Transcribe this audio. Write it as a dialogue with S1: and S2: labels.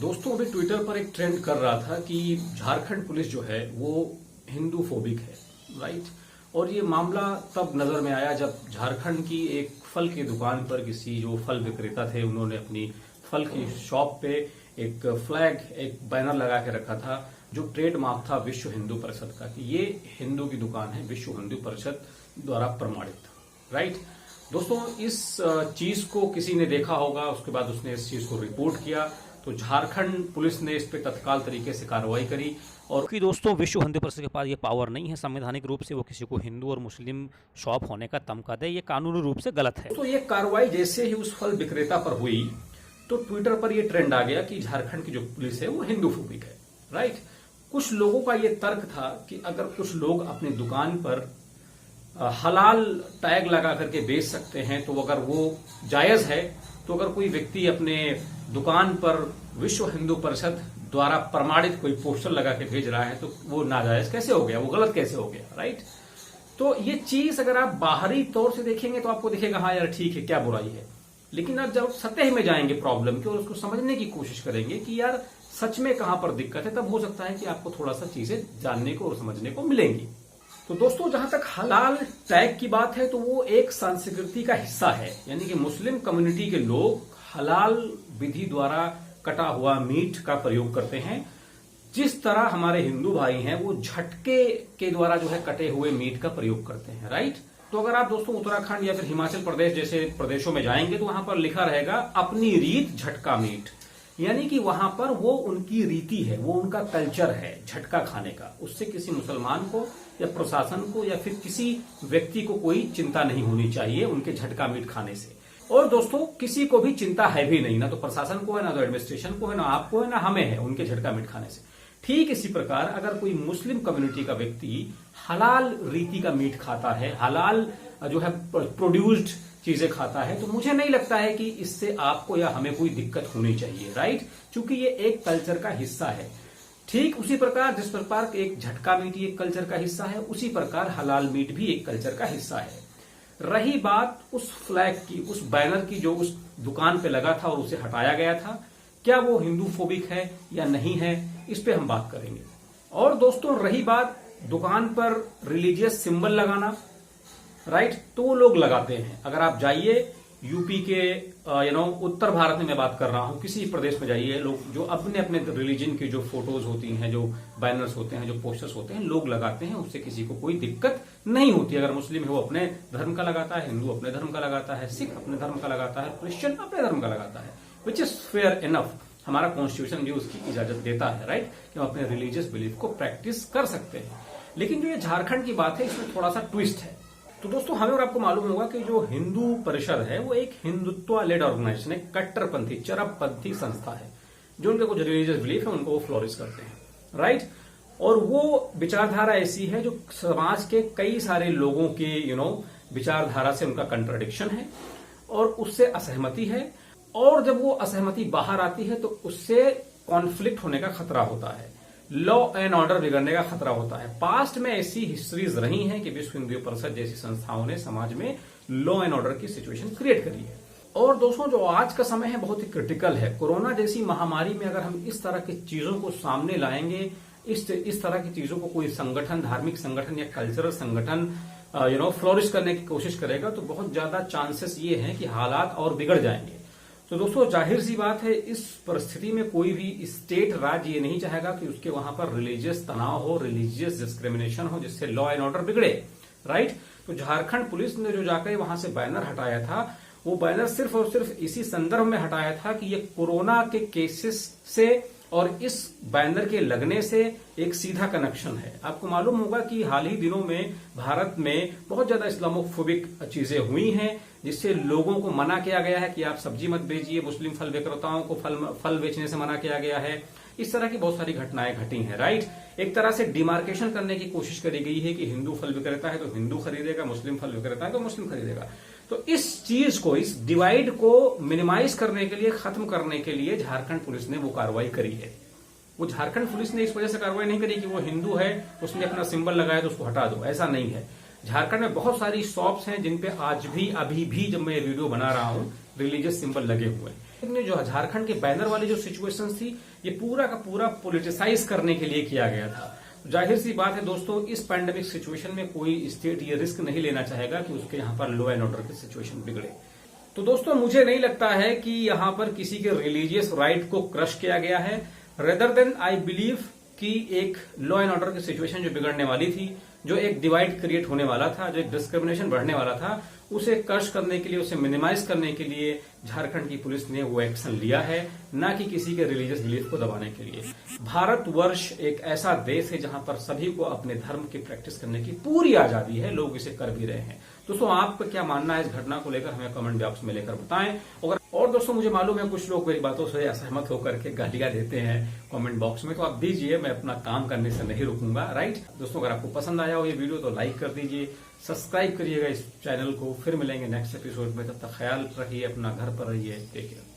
S1: दोस्तों अभी ट्विटर पर एक ट्रेंड कर रहा था कि झारखंड पुलिस जो है वो हिंदू फोबिक है, राइट। और ये मामला तब नजर में आया जब झारखंड की एक फल की दुकान पर किसी जो फल विक्रेता थे उन्होंने अपनी फल की शॉप पे एक फ्लैग, एक बैनर लगा के रखा था जो ट्रेडमार्क था विश्व हिंदू परिषद का कि ये हिंदू की दुकान है, विश्व हिंदू परिषद द्वारा प्रमाणित, राइट। दोस्तों इस चीज को किसी ने देखा होगा, उसके बाद उसने इस चीज को रिपोर्ट किया तो झारखंड पुलिस ने इस पे तत्काल तरीके से कार्रवाई करी। और
S2: कि दोस्तों विश्व हिंदू परिषद के पास ये पावर नहीं है संवैधानिक रूप से वो किसी को हिंदू और मुस्लिम शॉप होने का तमका दे, ये कानूनी रूप से गलत है।
S1: तो ये कार्रवाई जैसे ही उस फल विक्रेता पर हुई तो ट्विटर पर ये ट्रेंड आ गया कि झारखंड की जो पुलिस है वो हिंदू फोबिक है, राइट। कुछ लोगों का ये तर्क था कि अगर कुछ लोग अपनी दुकान पर हलाल टैग लगा करके बेच सकते हैं तो अगर वो जायज है, तो अगर कोई व्यक्ति अपने दुकान पर विश्व हिंदू परिषद द्वारा प्रमाणित कोई पोस्टर लगा के भेज रहा है तो वो नाजायज कैसे हो गया, वो गलत कैसे हो गया, राइट। तो ये चीज अगर आप बाहरी तौर से देखेंगे तो आपको दिखेगा हाँ यार ठीक है, क्या बुराई है। लेकिन आप जब सतह में जाएंगे प्रॉब्लम की और उसको समझने की कोशिश करेंगे कि यार सच में कहां पर दिक्कत है, तब हो सकता है कि आपको थोड़ा सा चीजें जानने को और समझने को मिलेंगी। तो दोस्तों जहां तक हलाल टैग की बात है तो वो एक संस्कृति का हिस्सा है, यानी कि मुस्लिम कम्युनिटी के लोग हलाल विधि द्वारा कटा हुआ मीट का प्रयोग करते हैं, जिस तरह हमारे हिंदू भाई हैं वो झटके के द्वारा जो है कटे हुए मीट का प्रयोग करते हैं, राइट। तो अगर आप दोस्तों उत्तराखंड या फिर हिमाचल प्रदेश जैसे प्रदेशों में जाएंगे तो वहां पर लिखा रहेगा अपनी रीत झटका मीट, यानी कि वहां पर वो उनकी रीति है, वो उनका कल्चर है झटका खाने का। उससे किसी मुसलमान को या प्रशासन को या फिर किसी व्यक्ति को कोई चिंता नहीं होनी चाहिए उनके झटका मीट खाने से। और दोस्तों किसी को भी चिंता है भी नहीं, ना तो प्रशासन को है, ना तो एडमिनिस्ट्रेशन को है, ना आपको है, ना हमें है उनके झटका मीट खाने से। ठीक इसी प्रकार अगर कोई मुस्लिम कम्युनिटी का व्यक्ति हलाल रीति का मीट खाता है, हलाल जो है प्रोड्यूस्ड चीजें खाता है, तो मुझे नहीं लगता है कि इससे आपको या हमें कोई दिक्कत होनी चाहिए, राइट, क्योंकि ये एक कल्चर का हिस्सा है। ठीक उसी प्रकार जिस प्रकार एक झटका मीट एक कल्चर का हिस्सा है, उसी प्रकार हलाल मीट भी एक कल्चर का हिस्सा है। रही बात उस फ्लैग की, उस बैनर की जो उस दुकान पे लगा था और उसे हटाया गया था, क्या वो हिंदू फोबिक है या नहीं है, इस पे हम बात करेंगे। और दोस्तों रही बात दुकान पर रिलीजियस सिंबल लगाना, राइट, तो वो लोग लगाते हैं। अगर आप जाइए यूपी के उत्तर भारत में मैं बात कर रहा हूं, किसी प्रदेश में जाइए, लोग जो अपने अपने रिलीजन की जो फोटोज होती हैं, जो बैनर्स होते हैं, जो पोस्टर्स होते हैं, लोग लगाते हैं, उससे किसी को कोई दिक्कत नहीं होती। अगर मुस्लिम है वो अपने धर्म का लगाता है, हिंदू अपने धर्म का लगाता है, सिख अपने धर्म का लगाता है, क्रिश्चियन अपने धर्म का लगाता है, विच इज फेयर इनफ। हमारा कॉन्स्टिट्यूशन भी उसकी इजाजत देता है, राइट, कि हम अपने रिलीजियस बिलीफ को प्रैक्टिस कर सकते हैं। लेकिन जो ये झारखंड की बात है इसमें थोड़ा सा ट्विस्ट है। तो दोस्तों हमें और आपको मालूम होगा कि जो हिंदू परिषद है वो एक हिंदुत्व लेड ऑर्गेनाइजेशन है, कट्टरपंथी चरमपंथी संस्था है, जो उनके कुछ रिलीजियस बिलीफ है उनको वो फ्लोरिश करते हैं, राइट। और वो विचारधारा ऐसी है जो समाज के कई सारे लोगों के विचारधारा से उनका कंट्राडिक्शन है और उससे असहमति है, और जब वो असहमति बाहर आती है तो उससे कॉन्फ्लिक्ट होने का खतरा होता है, लॉ एंड ऑर्डर बिगड़ने का खतरा होता है। पास्ट में ऐसी हिस्ट्रीज रही हैं कि विश्व हिंदू परिषद जैसी संस्थाओं ने समाज में लॉ एंड ऑर्डर की सिचुएशन क्रिएट करी है। और दोस्तों जो आज का समय है बहुत ही क्रिटिकल है। कोरोना जैसी महामारी में अगर हम इस तरह की चीजों को सामने लाएंगे, इस तरह की चीजों को कोई संगठन, धार्मिक संगठन या कल्चरल संगठन फ्लोरिश करने की कोशिश करेगा तो बहुत ज्यादा चांसेस ये हैं कि हालात और बिगड़ जाएंगे। तो दोस्तों जाहिर सी बात है इस परिस्थिति में कोई भी स्टेट राज्य ये नहीं चाहेगा कि उसके वहां पर रिलीजियस तनाव हो, रिलीजियस डिस्क्रिमिनेशन हो, जिससे लॉ एंड ऑर्डर बिगड़े, राइट। तो झारखंड पुलिस ने जो जाकर वहां से बैनर हटाया था, वो बैनर सिर्फ और सिर्फ इसी संदर्भ में हटाया था कि ये कोरोना के केसेस से और इस बैनर के लगने से एक सीधा कनेक्शन है। आपको मालूम होगा कि हाल ही दिनों में भारत में बहुत ज्यादा इस्लामोफोबिक चीजें हुई हैं, जिससे लोगों को मना किया गया है कि आप सब्जी मत बेचिए, मुस्लिम फल विक्रेताओं को फल बेचने से मना किया गया है। इस तरह की बहुत सारी घटनाएं घटी हैं, राइट। एक तरह से डिमार्केशन करने की कोशिश करी गई है कि हिंदू फल विक्रेता है तो हिंदू खरीदेगा, मुस्लिम फल विक्रेता है तो मुस्लिम खरीदेगा। तो इस चीज को, इस डिवाइड को मिनिमाइज करने के लिए, खत्म करने के लिए झारखंड पुलिस ने वो कार्रवाई करी है। वो झारखंड पुलिस ने इस वजह से कार्रवाई नहीं करी कि वो हिंदू है, उसने अपना सिंबल लगाया तो उसको हटा दो, ऐसा नहीं है। झारखंड में बहुत सारी शॉप्स हैं जिनपे आज भी, अभी भी जब मैं ये वीडियो बना रहा हूं, रिलीजियस सिंबल लगे हुए हैं। ने जो झारखंड के बैनर वाली जो सिचुएशन थी, ये पूरा का पूरा पॉलिटिसाइज करने के लिए किया गया था। जाहिर सी बात है दोस्तों, इस पैंडेमिक सिचुएशन में कोई स्टेट ये रिस्क नहीं लेना चाहेगा कि उसके यहाँ पर लॉ एंड ऑर्डर की सिचुएशन बिगड़े। तो दोस्तों मुझे नहीं लगता है कि यहाँ पर किसी के रिलीजियस राइट को क्रश किया गया है। रेदर देन आई बिलीव कि एक लॉ एंड ऑर्डर की सिचुएशन जो बिगड़ने वाली थी, जो एक डिवाइड क्रिएट होने वाला था, जो एक डिस्क्रिमिनेशन बढ़ने वाला था, उसे क्रश करने के लिए, उसे मिनिमाइज करने के लिए झारखंड की पुलिस ने वो एक्शन लिया है, ना कि किसी के रिलीजियस बिलीफ को दबाने के लिए। भारतवर्ष एक ऐसा देश है जहां पर सभी को अपने धर्म की प्रैक्टिस करने की पूरी आजादी है, लोग इसे कर भी रहे हैं। दोस्तों आपका क्या मानना है इस घटना को लेकर, हमें कमेंट बॉक्स में लेकर बताएं। और दोस्तों मुझे मालूम है कुछ लोग मेरी बातों से असहमत होकर के गालियां देते हैं कमेंट बॉक्स में, तो आप दीजिए, मैं अपना काम करने से नहीं रुकूंगा, राइट। दोस्तों अगर आपको पसंद आया हो ये वीडियो तो लाइक कर दीजिए, सब्सक्राइब करिएगा इस चैनल को। फिर मिलेंगे नेक्स्ट एपिसोड में, तब तक ख्याल रखिए अपना, घर पर रहिए, टेक केयर।